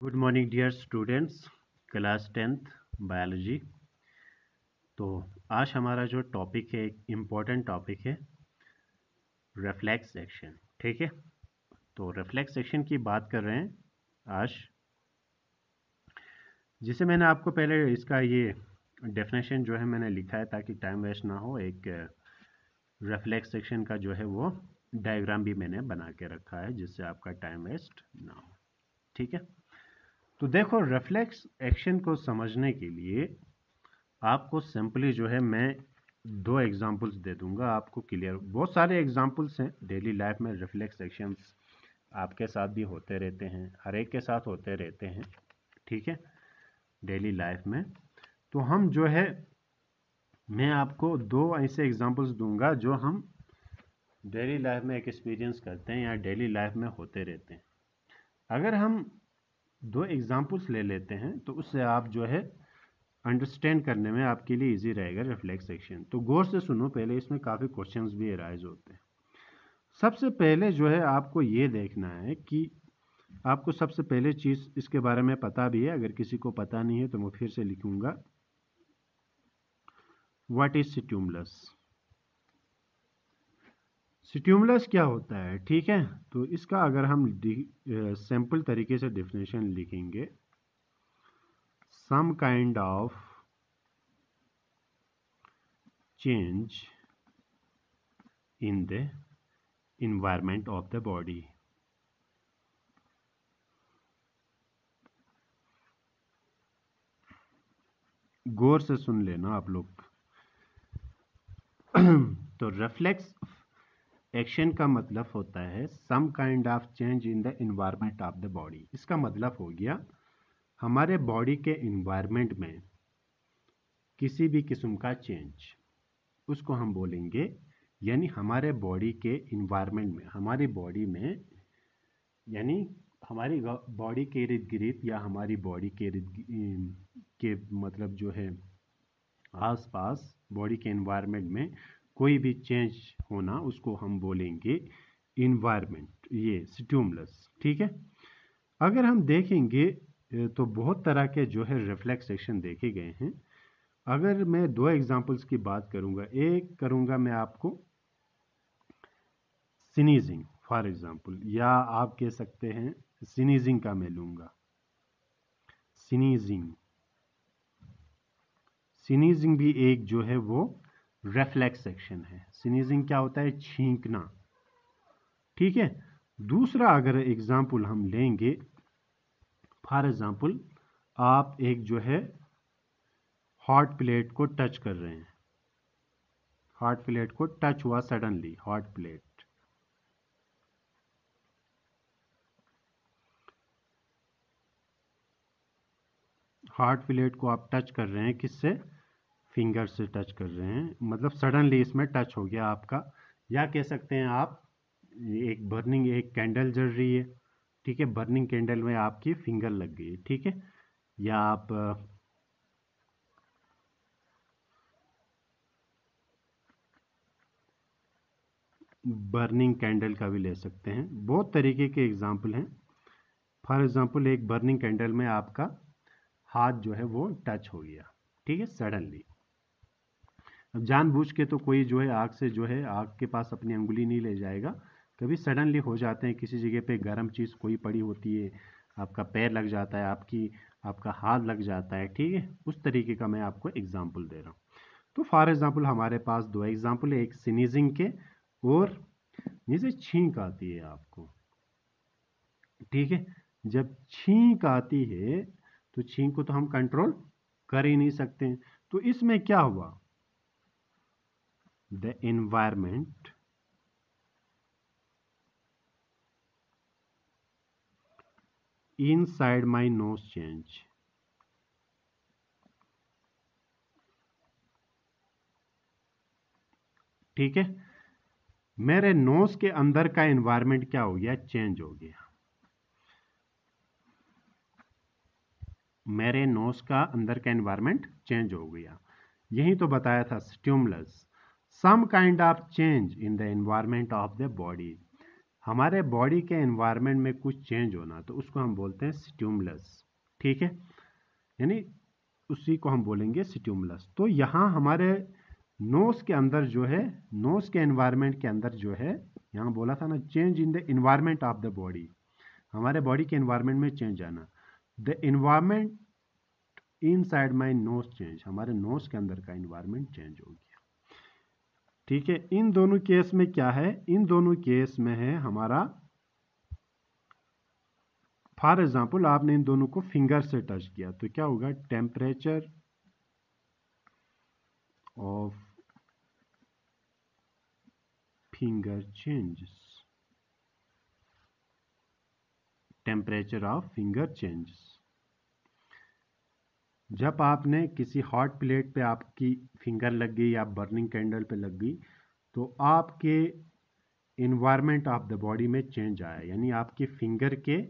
Good morning dear students, class 10th biology. तो आज हमारा जो टॉपिक है, एक इम्पॉर्टेंट टॉपिक है, रिफ्लेक्स एक्शन। ठीक है, तो रिफ्लेक्स एक्शन की बात कर रहे हैं आज, जिसे मैंने आपको पहले इसका ये डेफिनेशन जो है मैंने लिखा है ताकि टाइम वेस्ट ना हो। एक रिफ्लेक्स एक्शन का जो है वो डायग्राम भी मैंने बना के रखा है जिससे आपका टाइम वेस्ट ना हो। ठीक है, तो देखो, रिफ्लेक्स एक्शन को समझने के लिए आपको सिंपली जो है मैं दो एग्जांपल्स दे दूंगा, आपको क्लियर। बहुत सारे एग्जांपल्स हैं डेली लाइफ में, रिफ्लेक्स एक्शंस आपके साथ भी होते रहते हैं, हर एक के साथ होते रहते हैं। ठीक है, डेली लाइफ में तो हम जो है, मैं आपको दो ऐसे एग्जांपल्स दूंगा जो हम डेली लाइफ में एक्सपीरियंस करते हैं या डेली लाइफ में होते रहते हैं। अगर हम दो एग्जांपल्स ले लेते हैं तो उससे आप जो है अंडरस्टैंड करने में आपके लिए इजी रहेगा रिफ्लेक्स एक्शन। तो गौर से सुनो, पहले इसमें काफ़ी क्वेश्चंस भी अराइज होते हैं। सबसे पहले जो है आपको ये देखना है कि आपको सबसे पहले चीज़ इसके बारे में पता भी है, अगर किसी को पता नहीं है तो मैं फिर से लिखूंगा, व्हाट इज स्टिमुलस। स्टिमुलस क्या होता है? ठीक है, तो इसका अगर हम सिंपल तरीके से डेफिनेशन लिखेंगे, some kind of change in the environment of the body। गौर से सुन लेना आप लोग। तो रिफ्लेक्स एक्शन का मतलब होता है some kind of change in the environment of the body. इसका मतलब हो गया हमारे बॉडी के एनवायरनमेंट में किसी भी किस्म का चेंज, उसको हम बोलेंगे, यानी हमारे बॉडी के एनवायरनमेंट में, हमारी बॉडी में, यानी हमारी बॉडी के इर्द गिर्द या हमारी बॉडी के के मतलब जो है आसपास, बॉडी के एनवायरनमेंट में कोई भी चेंज होना, उसको हम बोलेंगे इन्वायरमेंट, ये स्टिमुलस। ठीक है, अगर हम देखेंगे तो बहुत तरह के जो है रिफ्लेक्स एक्शन देखे गए हैं। अगर मैं दो एग्जांपल्स की बात करूंगा, एक करूंगा मैं आपको स्नीजिंग फॉर एग्जांपल, या आप कह सकते हैं स्नीजिंग का मैं लूंगा, स्नीजिंग। स्नीजिंग भी एक जो है वो रिफ्लेक्स एक्शन है। स्नीजिंग क्या होता है? छींकना। ठीक है, दूसरा अगर एग्जांपल हम लेंगे, फॉर एग्जांपल आप एक जो है हॉट प्लेट को टच कर रहे हैं, हॉट प्लेट को टच हुआ suddenly, hot plate, hot plate को आप टच कर रहे हैं, किससे? फिंगर से टच कर रहे हैं, मतलब सडनली इसमें टच हो गया आपका। या कह सकते हैं आप, एक बर्निंग, एक कैंडल जल रही है, ठीक है, बर्निंग कैंडल में आपकी फिंगर लग गई। ठीक है, या आप बर्निंग कैंडल का भी ले सकते हैं। बहुत तरीके के एग्जाम्पल हैं। फॉर एग्जाम्पल एक बर्निंग कैंडल में आपका हाथ जो है वो टच हो गया, ठीक है, सडनली। अब जानबूझ के तो कोई जो है आग से जो है, आग के पास अपनी अंगुली नहीं ले जाएगा। कभी सडनली हो जाते हैं, किसी जगह पे गर्म चीज़ कोई पड़ी होती है, आपका पैर लग जाता है, आपका हाथ लग जाता है। ठीक है, उस तरीके का मैं आपको एग्जाम्पल दे रहा हूँ। तो फॉर एग्जाम्पल हमारे पास दो एग्जाम्पल है, एक स्नीजिंग के और जैसे छींक आती है आपको। ठीक है, जब छींक आती है तो छींक को तो हम कंट्रोल कर ही नहीं सकते हैं। तो इसमें क्या हुआ? The environment inside my nose change. ठीक है, मेरे नोज के अंदर का एनवायरमेंट क्या हो गया? चेंज हो गया। मेरे नोज का अंदर का एनवायरमेंट चेंज हो गया। यही तो बताया था, stimulus, some kind of change in the environment of the body. हमारे बॉडी के एनवायरनमेंट में कुछ चेंज होना, तो उसको हम बोलते हैं स्टिमुलस। ठीक है, यानी उसी को हम बोलेंगे स्टिमुलस। तो यहाँ हमारे नोज के अंदर जो है, नोज के एनवायरनमेंट के अंदर जो है, यहाँ बोला था ना change in the environment of the body, हमारे बॉडी के एनवायरनमेंट में चेंज आना। The environment inside my knows change, हमारे नोज के अंदर का एनवायरनमेंट चेंज हो गया। ठीक है, इन दोनों केस में क्या है, इन दोनों केस में है हमारा, फॉर एग्जाम्पल आपने इन दोनों को फिंगर से टच किया तो क्या होगा, temperature of finger changes, temperature of finger changes. जब आपने किसी हॉट प्लेट पे आपकी फिंगर लग गई या बर्निंग कैंडल पे लग गई, तो आपके इन्वायरमेंट ऑफ द बॉडी में चेंज आया, यानी आपकी फिंगर के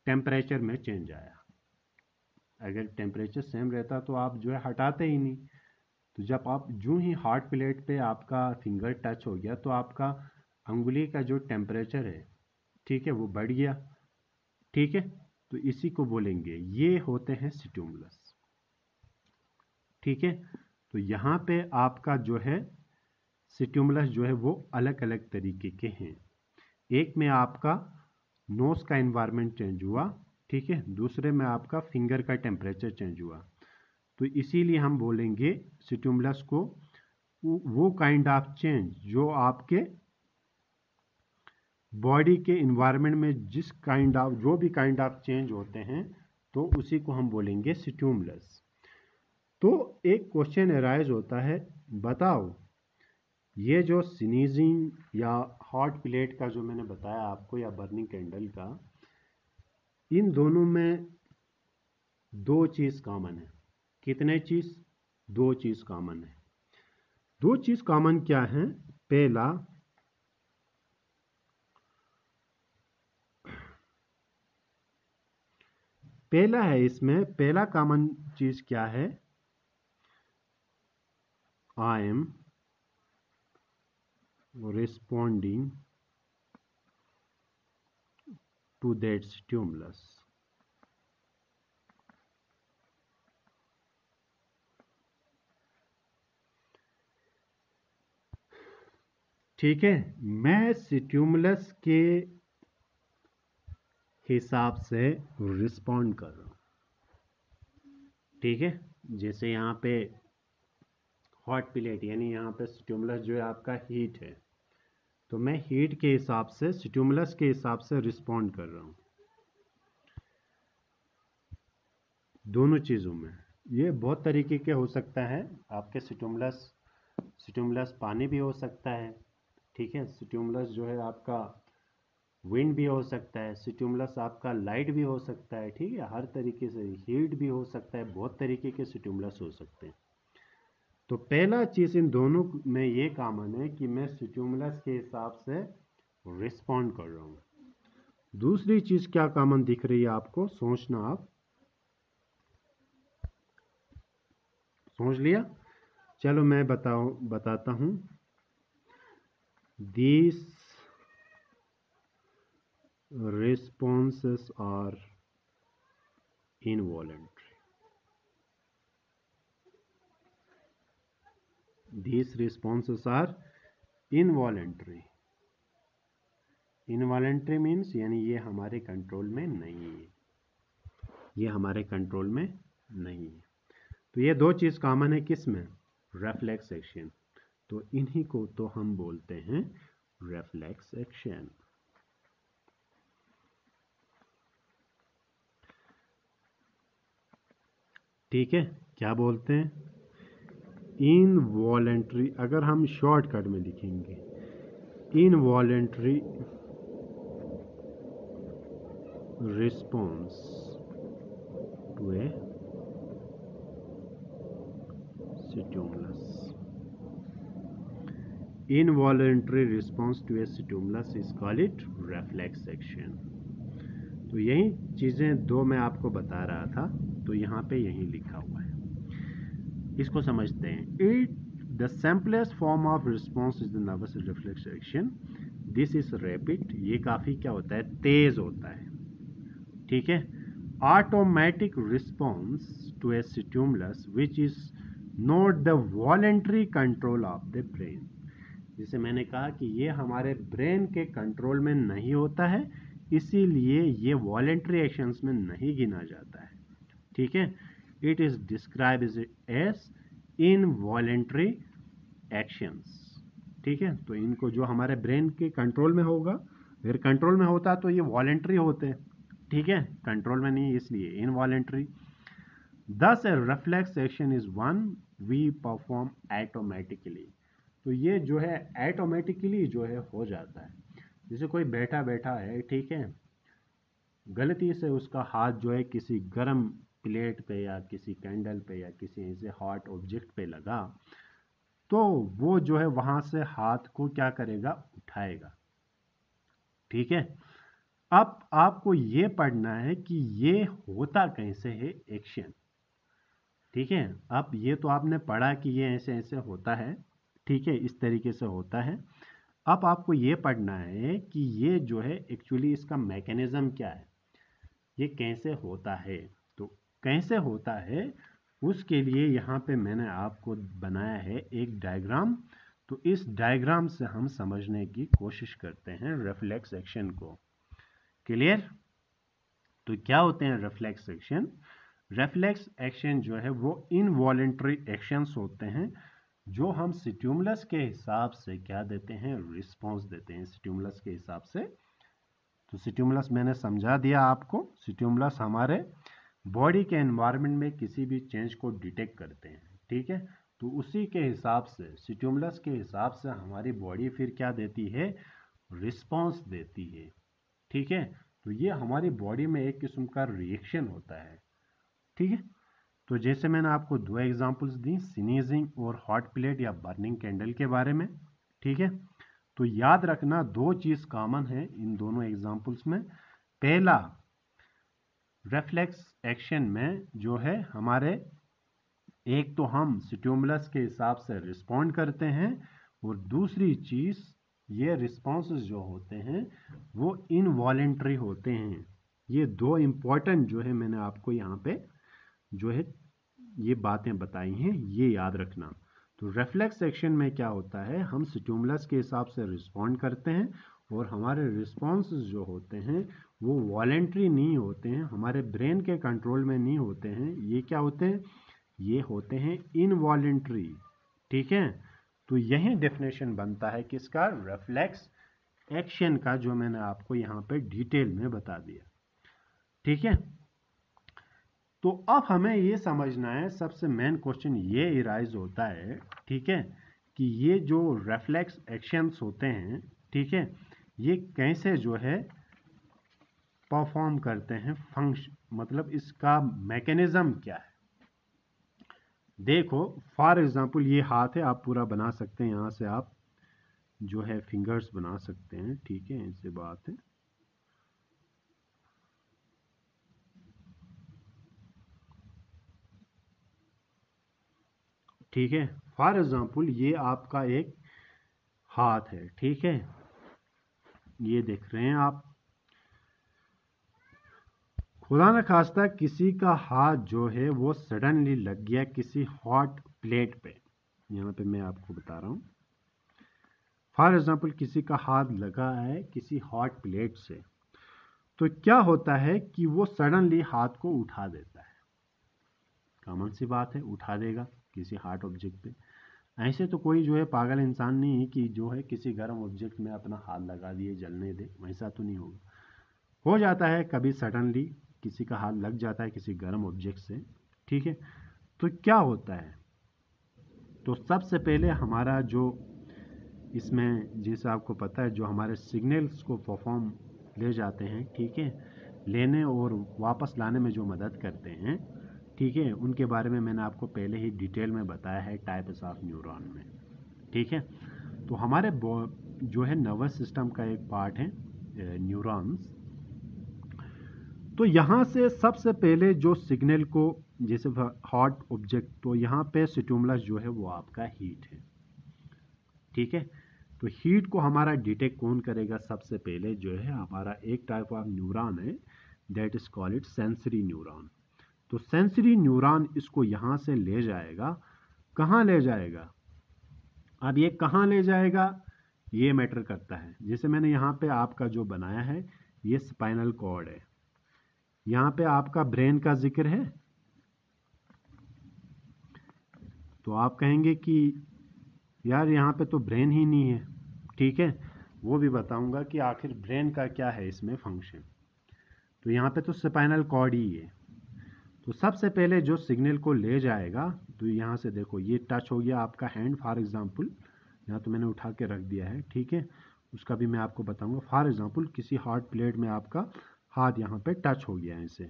टेम्परेचर में चेंज आया। अगर टेम्परेचर सेम रहता तो आप जो है हटाते ही नहीं। तो जब आप जो ही हॉट प्लेट पे आपका फिंगर टच हो गया तो आपका अंगुली का जो टेम्परेचर है, ठीक है, वो बढ़ गया। ठीक है, तो इसी को बोलेंगे, ये होते हैं स्टिमुलस। ठीक है, तो यहाँ पे आपका जो है स्टिमुलस जो है वो अलग अलग तरीके के हैं। एक में आपका नोज का एनवायरनमेंट चेंज हुआ, ठीक है, दूसरे में आपका फिंगर का टेम्परेचर चेंज हुआ। तो इसीलिए हम बोलेंगे स्टिमुलस को वो काइंड ऑफ चेंज जो आपके बॉडी के एनवायरनमेंट में जिस काइंड ऑफ, जो भी काइंड ऑफ चेंज होते हैं, तो उसी को हम बोलेंगे स्टिमुलस। तो एक क्वेश्चन अराइज होता है, बताओ ये जो स्नीजिंग या हॉट प्लेट का जो मैंने बताया आपको, या बर्निंग कैंडल का, इन दोनों में दो चीज़ कॉमन है। कितने चीज़? दो चीज़ कॉमन है। दो चीज़ कॉमन क्या है? पहला है, इसमें पहला कॉमन चीज़ क्या है? I am responding to that stimulus. ठीक है, मैं स्टिमुलस के हिसाब से रिस्पॉन्ड कर रहा हूँ। ठीक है, जैसे यहाँ पे हॉट प्लेट, यानी यहाँ पे स्टिमुलस जो है आपका हीट है, तो मैं हीट के हिसाब से, स्टिमुलस के हिसाब से रिस्पॉन्ड कर रहा हूँ। दोनों चीज़ों में ये बहुत तरीके के हो सकता है। आपके स्टिमुलस पानी भी हो सकता है, ठीक है, स्टिमुलस जो है आपका विंड भी हो सकता है, स्टिमुलस आपका लाइट भी हो सकता है, ठीक है, हर तरीके से, हीट भी हो सकता है, बहुत तरीके के स्टिमुलस हो सकते हैं। तो पहला चीज़ इन दोनों में ये कॉमन है कि मैं स्टिमुलस के हिसाब से रिस्पॉन्ड कर रहा हूँ। दूसरी चीज़ क्या कॉमन दिख रही है आपको? सोचना, आप सोच लिया? चलो मैं बताता हूँ। These responses are involuntary. These responses are involuntary. Involuntary means यानी ये हमारे कंट्रोल में नहीं है, ये हमारे कंट्रोल में नहीं है। तो ये दो चीज़ कॉमन है किस में? Reflex action. तो इन्हीं को तो हम बोलते हैं रिफ्लेक्स एक्शन। ठीक है, क्या बोलते हैं? इनवॉलेंट्री, अगर हम शॉर्टकट में लिखेंगे, involuntary response to a stimulus. Involuntary response to a stimulus is called it reflex action. तो यही चीज़ें दो मैं आपको बता रहा था, तो यहाँ पे यही लिखा हुआ है, इसको समझते हैं। The simplest form of response is the nervous reflex action. This is rapid, ये काफ़ी क्या होता है, तेज होता है, ठीक है। Automatic response to a stimulus which is not the voluntary control of the brain, जिसे मैंने कहा कि ये हमारे ब्रेन के कंट्रोल में नहीं होता है, इसीलिए ये वॉलेंट्री एक्शंस में नहीं गिना जाता है, ठीक है। It is describe as involuntary actions, ठीक है। तो इनको जो हमारे ब्रेन के कंट्रोल में होगा, अगर कंट्रोल में होता तो ये वॉलेंट्री होते, ठीक है, कंट्रोल में नहीं इसलिए involuntary. Thus a reflex action is one we perform automatically, तो ये जो है ऑटोमेटिकली जो है हो जाता है। जैसे कोई बैठा बैठा है, ठीक है, गलती से उसका हाथ जो है किसी गर्म प्लेट पे या किसी कैंडल पे या किसी ऐसे हॉट ऑब्जेक्ट पे लगा, तो वो जो है वहां से हाथ को क्या करेगा, उठाएगा, ठीक है। अब आपको ये पढ़ना है कि ये होता कैसे है एक्शन, ठीक है। अब ये तो आपने पढ़ा कि ये ऐसे ऐसे होता है, ठीक है, इस तरीके से होता है। अब आपको ये पढ़ना है कि ये जो है एक्चुअली इसका मैकेनिज्म क्या है, ये कैसे होता है। तो कैसे होता है उसके लिए यहाँ पे मैंने आपको बनाया है एक डायग्राम, तो इस डायग्राम से हम समझने की कोशिश करते हैं रिफ्लेक्स एक्शन को। क्लियर? तो क्या होते हैं रिफ्लेक्स एक्शन? रिफ्लेक्स एक्शन जो है वो इनवॉलेंट्री एक्शंस होते हैं जो हम स्टिमुलस के हिसाब से क्या देते हैं, रिस्पॉन्स देते हैं स्टिमुलस के हिसाब से। तो स्टिमुलस मैंने समझा दिया आपको, स्टिमुलस हमारे बॉडी के एनवायरनमेंट में किसी भी चेंज को डिटेक्ट करते हैं, ठीक है। तो उसी के हिसाब से, स्टिमुलस के हिसाब से हमारी बॉडी फिर क्या देती है, रिस्पॉन्स देती है, ठीक है। तो ये हमारी बॉडी में एक किस्म का रिएक्शन होता है, ठीक है। तो जैसे मैंने आपको दो एग्जांपल्स दी, स्नीजिंग और हॉट प्लेट या बर्निंग कैंडल के बारे में, ठीक है। तो याद रखना दो चीज कॉमन है इन दोनों एग्जांपल्स में। पहला, रिफ्लेक्स एक्शन में जो है हमारे एक तो हम स्टिमुलस के हिसाब से रिस्पॉन्ड करते हैं, और दूसरी चीज ये रिस्पॉन्सेस जो होते हैं वो इनवॉलेंट्री होते हैं। ये दो इंपॉर्टेंट जो है मैंने आपको यहाँ पे जो है ये बातें बताई हैं, ये याद रखना। तो रिफ्लेक्स एक्शन में क्या होता है, हम स्टिमुलस के हिसाब से रिस्पॉन्ड करते हैं, और हमारे रिस्पॉन्सेस जो होते हैं वो वॉलेंट्री नहीं होते हैं, हमारे ब्रेन के कंट्रोल में नहीं होते हैं। ये क्या होते हैं, ये होते हैं इनवॉलेंट्री, ठीक है। तो यही डेफिनेशन बनता है किसका, रिफ्लेक्स एक्शन का, जो मैंने आपको यहाँ पे डिटेल में बता दिया, ठीक है। तो अब हमें ये समझना है, सबसे मेन क्वेश्चन ये इराइज होता है, ठीक है, कि ये जो रिफ्लेक्स एक्शंस होते हैं, ठीक है, ये कैसे जो है परफॉर्म करते हैं, फंक्शन मतलब इसका मैकेनिज्म क्या है। देखो फॉर एग्जांपल ये हाथ है, आप पूरा बना सकते हैं, यहाँ से आप जो है फिंगर्स बना सकते हैं, ठीक है, ऐसे बात है। ठीक है, फॉर एग्जांपल ये आपका एक हाथ है, ठीक है, ये देख रहे हैं आप। खुदा न खास्ता किसी का हाथ जो है वो सडनली लग गया किसी हॉट प्लेट पे, यहाँ पे मैं आपको बता रहा हूँ। फॉर एग्जांपल किसी का हाथ लगा है किसी हॉट प्लेट से, तो क्या होता है कि वो सडनली हाथ को उठा देता है। कॉमन सी बात है, उठा देगा किसी हार्ड ऑब्जेक्ट पे। ऐसे तो कोई जो है पागल इंसान नहीं है कि जो है किसी गर्म ऑब्जेक्ट में अपना हाथ लगा दिए जलने दे, वैसा तो नहीं होगा। हो जाता है कभी सडनली किसी का हाथ लग जाता है किसी गर्म ऑब्जेक्ट से, ठीक है। तो क्या होता है, तो सबसे पहले हमारा जो इसमें, जैसे आपको पता है, जो हमारे सिग्नल्स को परफॉर्म ले जाते हैं, ठीक है, लेने और वापस लाने में जो मदद करते हैं, ठीक है, उनके बारे में मैंने आपको पहले ही डिटेल में बताया है टाइप्स ऑफ न्यूरॉन में, ठीक है। तो हमारे जो है नर्वस सिस्टम का एक पार्ट है न्यूरॉन्स। तो यहाँ से सबसे पहले जो सिग्नल को, जैसे हॉट ऑब्जेक्ट, तो यहाँ पे स्टिमुलस जो है वो आपका हीट है, ठीक है। तो हीट को हमारा डिटेक्ट कौन करेगा? सबसे पहले जो है हमारा एक टाइप ऑफ न्यूरॉन है, that is called it sensory neuron. तो सेंसरी न्यूरॉन इसको यहाँ से ले जाएगा, कहाँ ले जाएगा? अब ये कहाँ ले जाएगा ये मैटर करता है। जैसे मैंने यहाँ पे आपका जो बनाया है ये स्पाइनल कॉर्ड है, यहाँ पे आपका ब्रेन का जिक्र है, तो आप कहेंगे कि यार यहाँ पे तो ब्रेन ही नहीं है। ठीक है, वो भी बताऊंगा कि आखिर ब्रेन का क्या है इसमें फंक्शन। तो यहाँ पे तो स्पाइनल कॉर्ड ही है। तो सबसे पहले जो सिग्नल को ले जाएगा, तो यहाँ से देखो ये टच हो गया आपका हैंड फॉर एग्जांपल, यहाँ तो मैंने उठा के रख दिया है। ठीक है, उसका भी मैं आपको बताऊंगा। फॉर एग्जांपल किसी हार्ड प्लेट में आपका हाथ यहाँ पे टच हो गया है इसे।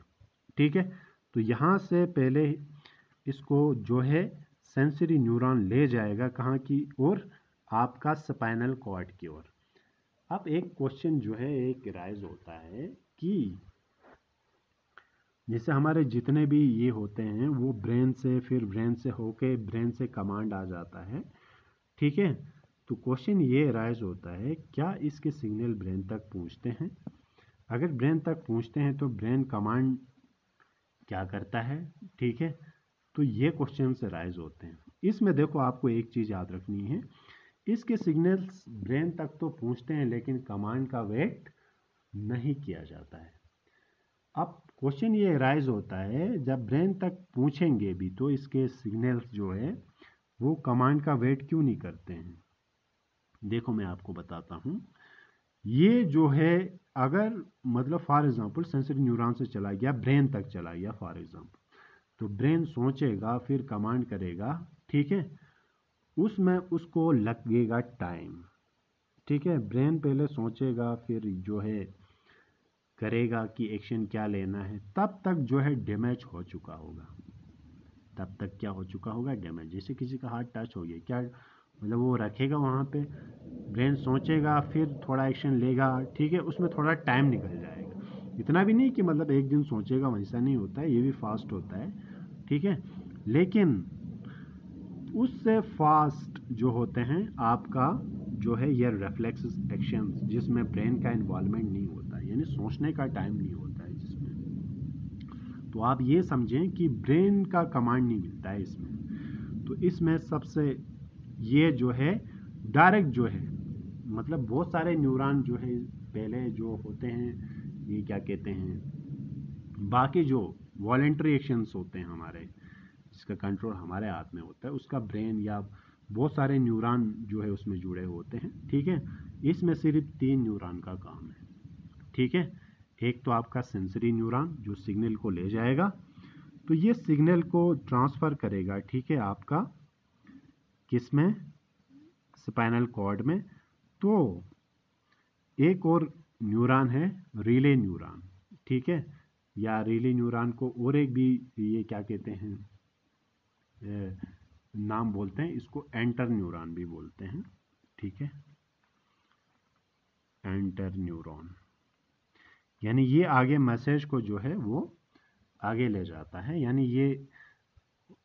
ठीक है, तो यहाँ से पहले इसको जो है सेंसरी न्यूरॉन ले जाएगा कहाँ की ओर? आपका स्पाइनल कॉर्ड की ओर। अब एक क्वेश्चन जो है एक राइज होता है कि जैसे हमारे जितने भी ये होते हैं वो ब्रेन से, फिर ब्रेन से होके ब्रेन से कमांड आ जाता है। ठीक है, तो क्वेश्चन ये राइज होता है क्या इसके सिग्नल ब्रेन तक पहुंचते हैं? अगर ब्रेन तक पहुंचते हैं तो ब्रेन कमांड क्या करता है? ठीक है, तो ये क्वेश्चन से राइज होते हैं। इसमें देखो आपको एक चीज़ याद रखनी है, इसके सिग्नल्स ब्रेन तक तो पहुंचते हैं लेकिन कमांड का वेट नहीं किया जाता है। अब क्वेश्चन ये राइज होता है जब ब्रेन तक पूछेंगे भी तो इसके सिग्नल्स जो है वो कमांड का वेट क्यों नहीं करते हैं? देखो मैं आपको बताता हूँ। ये जो है अगर मतलब फॉर एग्जांपल सेंसरी न्यूरॉन से चला गया ब्रेन तक चला गया फॉर एग्जांपल, तो ब्रेन सोचेगा फिर कमांड करेगा। ठीक है, उसमें उसको लगेगा टाइम। ठीक है, ब्रेन पहले सोचेगा फिर जो है करेगा कि एक्शन क्या लेना है, तब तक जो है डैमेज हो चुका होगा। तब तक क्या हो चुका होगा? डैमेज। जैसे किसी का हाथ टच हो गया, क्या मतलब वो रखेगा वहाँ पे, ब्रेन सोचेगा फिर थोड़ा एक्शन लेगा। ठीक है, उसमें थोड़ा टाइम निकल जाएगा। इतना भी नहीं कि मतलब एक दिन सोचेगा, वैसा नहीं होता है, ये भी फास्ट होता है। ठीक है, लेकिन उससे फास्ट जो होते हैं आपका जो है ये रिफ्लेक्स एक्शन जिसमें ब्रेन का इन्वॉल्वमेंट नहीं होता है, यानी सोचने का टाइम नहीं होता है जिसमें। तो आप ये समझें कि ब्रेन का कमांड नहीं मिलता है इसमें। तो इसमें सबसे ये जो है डायरेक्ट जो है मतलब बहुत सारे न्यूरॉन जो है पहले जो होते हैं ये क्या कहते हैं, बाकी जो वॉलेंट्री एक्शंस होते हैं हमारे, जिसका कंट्रोल हमारे हाथ में होता है, उसका ब्रेन या बहुत सारे न्यूरॉन जो है उसमें जुड़े होते हैं। ठीक है, इसमें सिर्फ 3 न्यूरॉन का काम है। ठीक है, एक तो आपका सेंसरी न्यूरॉन जो सिग्नल को ले जाएगा, तो ये सिग्नल को ट्रांसफ़र करेगा। ठीक है, आपका किस में? स्पाइनल कॉर्ड में। तो एक और न्यूरॉन है रिले न्यूरॉन। ठीक है, या रिले न्यूरॉन को और एक भी ये क्या कहते हैं नाम बोलते हैं, इसको एंटर न्यूरॉन भी बोलते हैं। ठीक है, एंटर न्यूरॉन, यानी ये आगे मैसेज को जो है वो आगे ले जाता है। यानी ये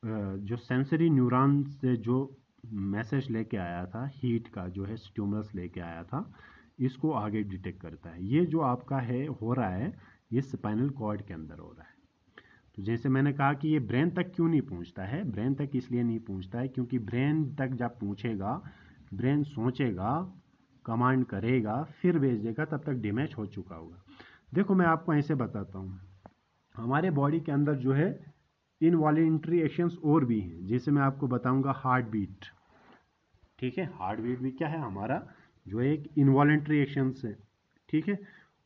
जो सेंसरी न्यूरॉन से जो मैसेज लेके आया था हीट का जो है स्टिमुलस लेके आया था, इसको आगे डिटेक्ट करता है। ये जो आपका है हो रहा है ये स्पाइनल कॉर्ड के अंदर हो रहा है। तो जैसे मैंने कहा कि ये ब्रेन तक क्यों नहीं पहुंचता है? ब्रेन तक इसलिए नहीं पहुंचता है क्योंकि ब्रेन तक जब पहुंचेगा ब्रेन सोचेगा, कमांड करेगा, फिर भेज देगा, तब तक डैमेज हो चुका होगा। देखो मैं आपको ऐसे बताता हूँ, हमारे बॉडी के अंदर जो है इनवॉलेंट्री एक्शंस और भी हैं। जैसे मैं आपको बताऊंगा हार्ट बीट। ठीक है, हार्ट बीट भी क्या है? हमारा जो एक इनवॉलेंट्री एक्शंस है। ठीक है,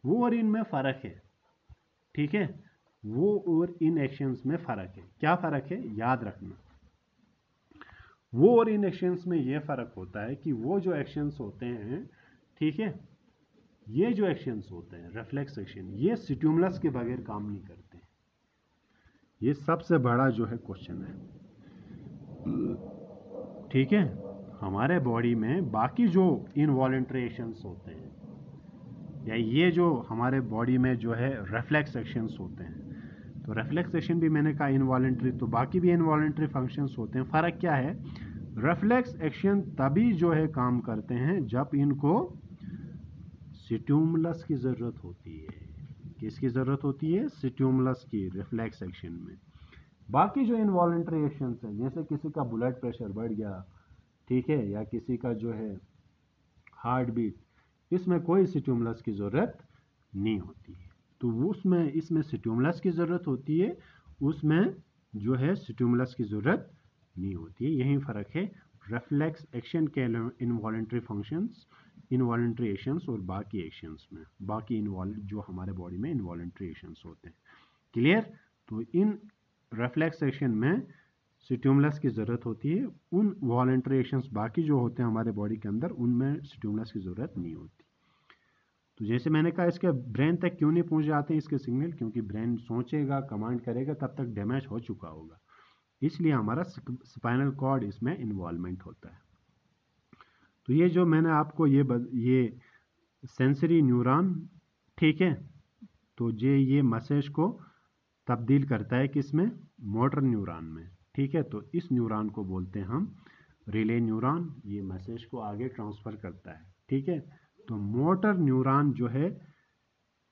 वो और इनमें फ़र्क है। ठीक है, वो और इन एक्शंस में फ़र्क है। क्या फ़र्क है याद रखना, वो और इन एक्शंस में ये फ़र्क होता है कि वो जो एक्शंस होते हैं, ठीक है, ये जो एक्शंस होते हैं रिफ्लेक्स एक्शन, ये स्टिमुलस के बगैर काम नहीं करते। ये सबसे बड़ा जो है क्वेश्चन है। ठीक है, हमारे बॉडी में बाकी जो इनवॉलेंट्री एक्शंस होते हैं या ये जो हमारे बॉडी में जो है रिफ्लेक्स एक्शंस होते हैं, तो रिफ्लेक्स एक्शन भी मैंने कहा इनवॉलेंट्री, तो बाकी भी इनवॉलेंट्री फंक्शंस होते हैं। फ़र्क क्या है? रिफ्लेक्स एक्शन तभी जो है काम करते हैं जब इनको स्टिमुलस की ज़रूरत होती है। किसकी ज़रूरत होती है? स्टिमुलस की, रिफ्लेक्स एक्शन में। बाकी जो इनवॉलेंट्री एक्शंस हैं, जैसे किसी का ब्लड प्रेशर बढ़ गया, ठीक है, या किसी का जो है हार्ट बीट, इसमें कोई स्टिमुलस की ज़रूरत नहीं होती है। तो उसमें इसमें स्टिमुलस की ज़रूरत होती है, उसमें जो है स्टिमुलस की ज़रूरत नहीं होती है। यही फ़र्क है रिफ्लेक्स एक्शन के इनवॉलेंट्री फंक्शंस, इनवॉलेंट्री एक्शंस और बाकी एक्शंस में, बाकी जो हमारे बॉडी में इनवॉलेंट्री एक्शंस होते हैं। क्लियर? तो इन रिफ्लेक्स एक्शन में स्टिमुलस की ज़रूरत होती है, उन वॉलेंट्री एक्शंस बाकी जो होते हैं हमारे बॉडी के अंदर, उनमें स्टिमुलस की ज़रूरत नहीं होती। तो जैसे मैंने कहा, इसके ब्रेन तक क्यों नहीं पहुंच जाते हैं इसके सिग्नल? क्योंकि ब्रेन सोचेगा, कमांड करेगा, तब तक डैमेज हो चुका होगा, इसलिए हमारा स्पाइनल कॉर्ड इसमें इन्वॉल्वमेंट होता है। तो ये जो मैंने आपको ये सेंसरी न्यूरॉन, ठीक है, तो ये मैसेज को तब्दील करता है किसमें? मोटर न्यूरॉन में, ठीक है। तो इस न्यूरॉन को बोलते हैं हम रिले न्यूरॉन, ये मैसेज को आगे ट्रांसफ़र करता है, ठीक है। तो मोटर न्यूरॉन जो है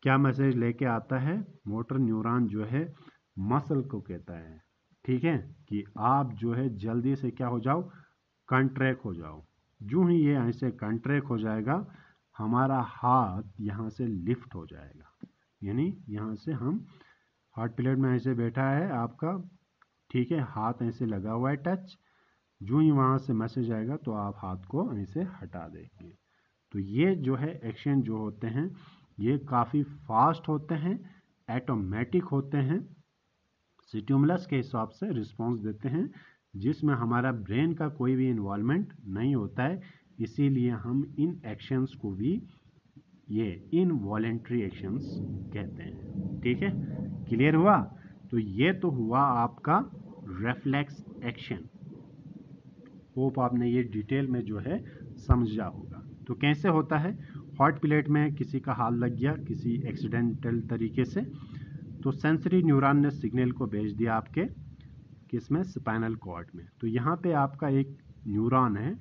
क्या मैसेज लेके आता है? मोटर न्यूरॉन जो है मसल को कहता है, ठीक है, कि आप जो है जल्दी से क्या हो जाओ? कंट्रैक्ट हो जाओ। जो ही ये ऐसे कंट्रैक्ट हो जाएगा, हमारा हाथ यहाँ से लिफ्ट हो जाएगा, यानी यहाँ से हम हार्ट प्लेट में ऐसे बैठा है आपका, ठीक है, हाथ ऐसे लगा हुआ है टच, जो ही वहाँ से मैसेज आएगा तो आप हाथ को ऐसे हटा देंगे। तो ये जो है एक्शन जो होते हैं, ये काफ़ी फास्ट होते हैं, ऑटोमेटिक होते हैं, स्टिमुलस के हिसाब से रिस्पॉन्स देते हैं, जिसमें हमारा ब्रेन का कोई भी इन्वॉल्वमेंट नहीं होता है। इसीलिए हम इन एक्शंस को भी ये इनवॉलेंट्री एक्शंस कहते हैं, ठीक है। क्लियर हुआ? तो ये तो हुआ आपका रिफ्लेक्स एक्शन। होप आपने ये डिटेल में जो है समझा होगा। तो कैसे होता है? हार्ट प्लेट में किसी का हाथ लग गया किसी एक्सीडेंटल तरीके से, तो सेंसरी न्यूरॉन ने सिग्नल को भेज दिया आपके किसमें? स्पाइनल कॉर्ड में। तो यहाँ पे आपका एक न्यूरॉन है,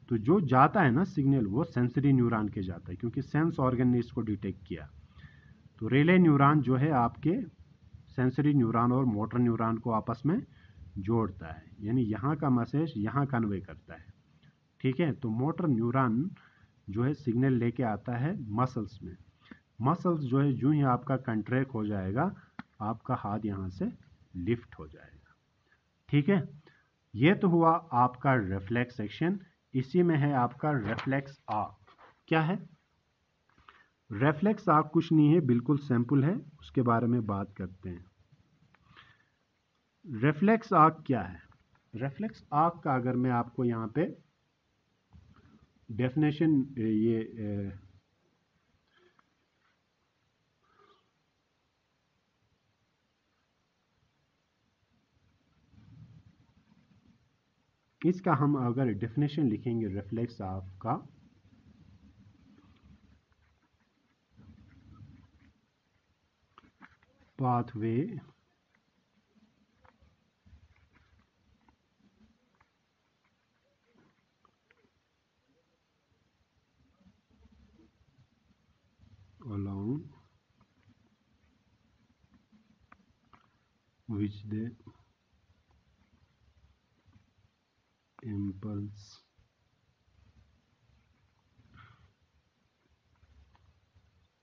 तो जो जाता है ना सिग्नल, वो सेंसरी न्यूरॉन के जाता है, क्योंकि सेंस ऑर्गन ने इसको डिटेक्ट किया। तो रिले न्यूरॉन जो है आपके सेंसरी न्यूरॉन और मोटर न्यूरॉन को आपस में जोड़ता है, यानी यहाँ का मैसेज यहाँ कन्वे करता है, ठीक है। तो मोटर न्यूरॉन जो है सिग्नल लेके आता है मसल्स में। मसल्स जो है जो ही आपका कंट्रैक्ट हो जाएगा, आपका हाथ यहाँ से लिफ्ट हो जाएगा, ठीक है। ये तो हुआ आपका रिफ्लेक्स एक्शन। इसी में है आपका रिफ्लेक्स आर्क। क्या है रिफ्लेक्स आर्क? कुछ नहीं है, बिल्कुल सिंपल है, उसके बारे में बात करते हैं। रिफ्लेक्स आर्क क्या है? रिफ्लेक्स आर्क का अगर मैं आपको यहाँ पे डेफिनेशन ये इसका हम अगर डेफिनेशन लिखेंगे रिफ्लेक्स आर्क का, pathway along which the impulse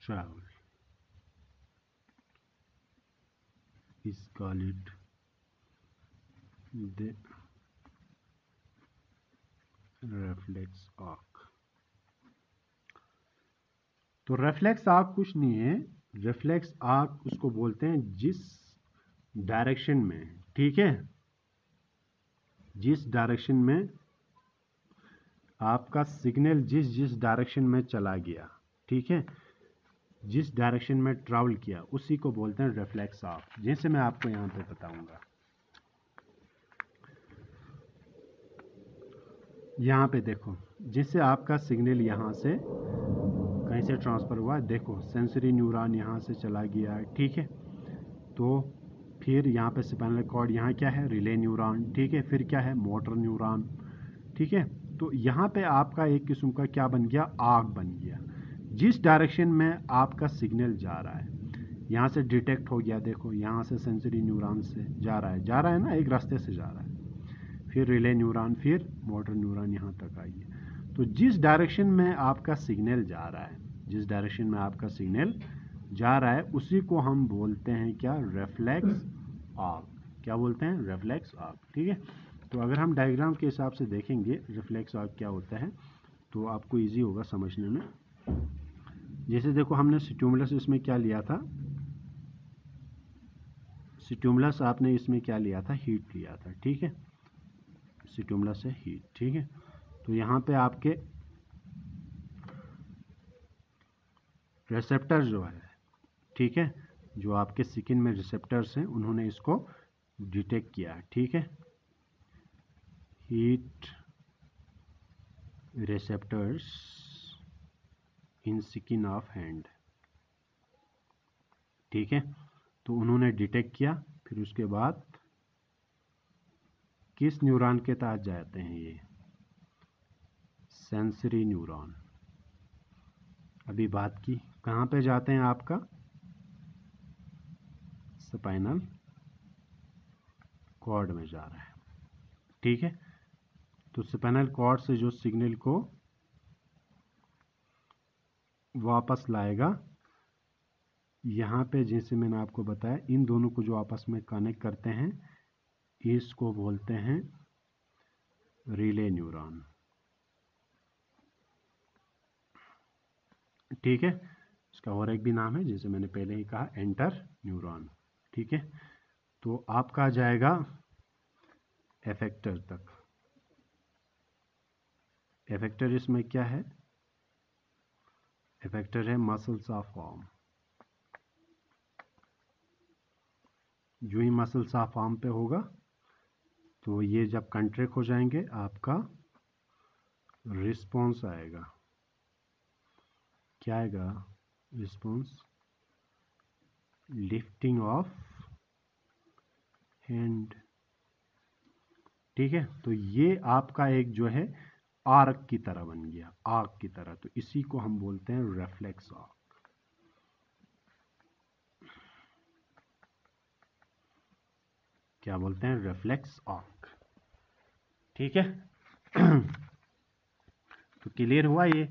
travel is called the reflex arc। तो रिफ्लेक्स आर्क कुछ नहीं है, रिफ्लेक्स आर्क उसको बोलते हैं जिस डायरेक्शन में, ठीक है, जिस डायरेक्शन में आपका सिग्नल जिस डायरेक्शन में चला गया, ठीक है, जिस डायरेक्शन में ट्रैवल किया, उसी को बोलते हैं रिफ्लेक्स आर्क। जैसे मैं आपको यहाँ पे बताऊंगा, यहाँ पे देखो, जिससे आपका सिग्नल यहाँ से कहीं से ट्रांसफ़र हुआ, देखो सेंसरी न्यूरॉन यहाँ से चला गया है, ठीक है। तो फिर यहाँ पे स्पाइनल कॉर्ड, यहाँ क्या है? रिले न्यूरॉन, ठीक है। फिर क्या है? मोटर न्यूरॉन, ठीक है। तो यहाँ पे आपका एक किस्म का क्या बन गया, आर्क बन गया। जिस डायरेक्शन में आपका सिग्नल जा रहा है, यहाँ से डिटेक्ट हो गया, देखो यहाँ से सेंसरी न्यूरॉन से जा रहा है ना, एक रास्ते से जा रहा है, फिर रिले न्यूरॉन, फिर मोटर न्यूरॉन यहाँ तक आई है। तो जिस डायरेक्शन में आपका सिग्नल जा रहा है, जिस डायरेक्शन में आपका सिग्नल जा रहा है, उसी को हम बोलते हैं क्या, रिफ्लेक्स आर्क। क्या बोलते हैं, रिफ्लेक्स आर्क। ठीक है। तो अगर हम डायग्राम के हिसाब से देखेंगे रिफ्लेक्स आर्क क्या होता है, तो आपको इजी होगा समझने में। जैसे देखो हमने स्टिमुलस इसमें क्या लिया था, स्टिमुलस आपने इसमें क्या लिया था, हीट लिया था। ठीक है, स्टिमुलस से हीट। ठीक है। तो यहाँ पे आपके रिसेप्टर जो है, ठीक है, जो आपके स्किन में रिसेप्टर्स हैं, उन्होंने इसको डिटेक्ट किया है। ठीक है, heat receptors in skin of hand. ठीक है। तो उन्होंने डिटेक्ट किया, फिर उसके बाद किस न्यूरॉन के तहत जाते हैं ये, सेंसरी न्यूरॉन। अभी बात की कहाँ पे जाते हैं, आपका स्पाइनल कॉर्ड में जा रहा है। ठीक है। तो स्पाइनल कॉर्ड से जो सिग्नल को वापस लाएगा, यहाँ पे जैसे मैंने आपको बताया, इन दोनों को जो आपस में कनेक्ट करते हैं, इसको बोलते हैं रिले न्यूरॉन। ठीक है। इसका और एक भी नाम है, जैसे मैंने पहले ही कहा, एंटर न्यूरॉन। ठीक है। तो आपका जाएगा इफेक्टर तक। इफेक्टर इसमें क्या है, इफेक्टर है मसल्स ऑफ आर्म। जो ही मसल्स ऑफ आर्म पे होगा, तो ये जब कंट्रैक्ट हो जाएंगे, आपका रिस्पॉन्स आएगा। क्या आएगा, रिस्पॉन्स, लिफ्टिंग ऑफ हैंड। ठीक है। तो ये आपका एक जो है आर्क की तरह बन गया, आर्क की तरह। तो इसी को हम बोलते हैं रिफ्लेक्स आर्क। क्या बोलते हैं, रिफ्लेक्स आर्क। ठीक है। तो क्लियर हुआ ये।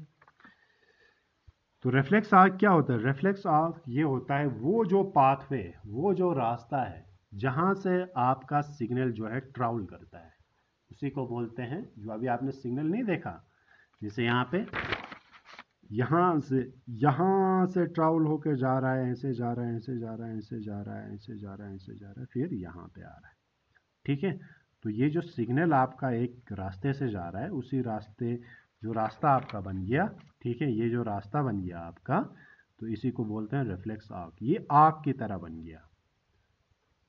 तो रिफ्लेक्स आर्क क्या होता है, रिफ्लेक्स आर्क ये होता है वो जो पाथवे, वो जो रास्ता है जहां से आपका सिग्नल जो है ट्रैवल करता है, उसी को बोलते हैं। जो अभी आपने सिग्नल नहीं देखा, जैसे यहाँ पे, यहाँ से ट्रैवल होकर जा रहा है, ऐसे जा रहा है, ऐसे जा रहा है, ऐसे जा रहा है, ऐसे जा रहा है, ऐसे जा रहा है, फिर यहाँ पे आ रहा है। ठीक है। तो ये जो सिग्नल आपका एक रास्ते से जा रहा है, उसी रास्ते, जो रास्ता आपका बन गया, ठीक है, ये जो रास्ता बन गया आपका, तो इसी को बोलते हैं रिफ्लेक्स आर्क। ये आर्क की तरह बन गया।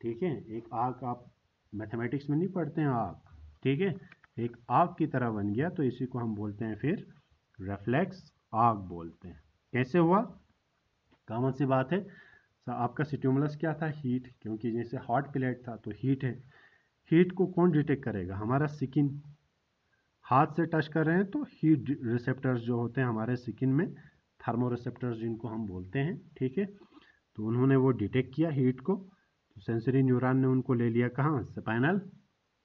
ठीक है। एक आर्क आप मैथमेटिक्स में नहीं पढ़ते हैं, आर्क। ठीक है। एक आर्क की तरह बन गया, तो इसी को हम बोलते हैं फिर रिफ्लेक्स आर्क बोलते हैं। कैसे हुआ, कॉमन सी बात है। आपका स्टिमुलस क्या था, हीट, क्योंकि जैसे हॉट प्लेट था तो हीट है। हीट को कौन डिटेक्ट करेगा, हमारा स्किन। हाथ से टच कर रहे हैं तो हीट रिसेप्टर्स जो होते हैं हमारे स्किन में, थर्मो रिसेप्टर्स जिनको हम बोलते हैं। ठीक है। तो उन्होंने वो डिटेक्ट किया हीट को, तो सेंसरी न्यूरॉन ने उनको ले लिया कहाँ, स्पाइनल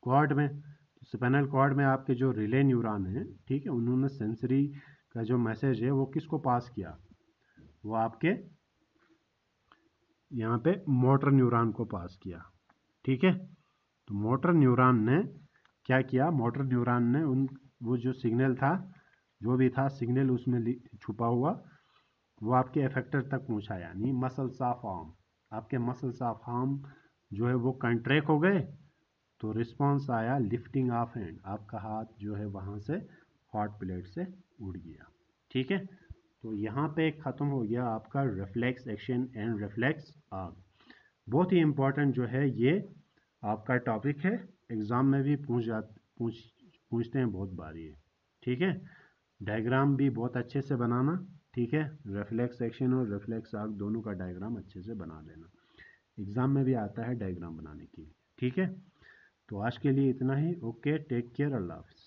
कॉर्ड में। तो स्पाइनल कॉर्ड में आपके जो रिले न्यूरॉन हैं, ठीक है, उन्होंने सेंसरी का जो मैसेज है वो किसको पास किया, वो आपके यहाँ पे मोटर न्यूरॉन को पास किया। ठीक है। तो मोटर न्यूरॉन ने क्या किया, मोटर न्यूरॉन ने वो जो सिग्नल था, जो भी था सिग्नल उसमें छुपा हुआ, वो आपके इफेक्टर तक पहुंचा, यानी मसल्स ऑफ आर्म। आपके मसल्स ऑफ आर्म जो है वो कंट्रैक्ट हो गए, तो रिस्पांस आया लिफ्टिंग ऑफ हैंड। आपका हाथ जो है वहाँ से हॉट प्लेट से उड़ गया। ठीक है। तो यहाँ पे ख़त्म हो गया आपका reflex action and reflex arc. बहुत ही इम्पोर्टेंट जो है ये आपका टॉपिक है, एग्ज़ाम में भी पूछते हैं बहुत बार ये। ठीक है। डायग्राम भी बहुत अच्छे से बनाना। ठीक है। रिफ्लेक्स एक्शन और रिफ्लेक्स आर्क दोनों का डायग्राम अच्छे से बना लेना, एग्ज़ाम में भी आता है डायग्राम बनाने के लिए। ठीक है। तो आज के लिए इतना ही। ओके, टेक केयर, अल्लाह हाफ़िज़।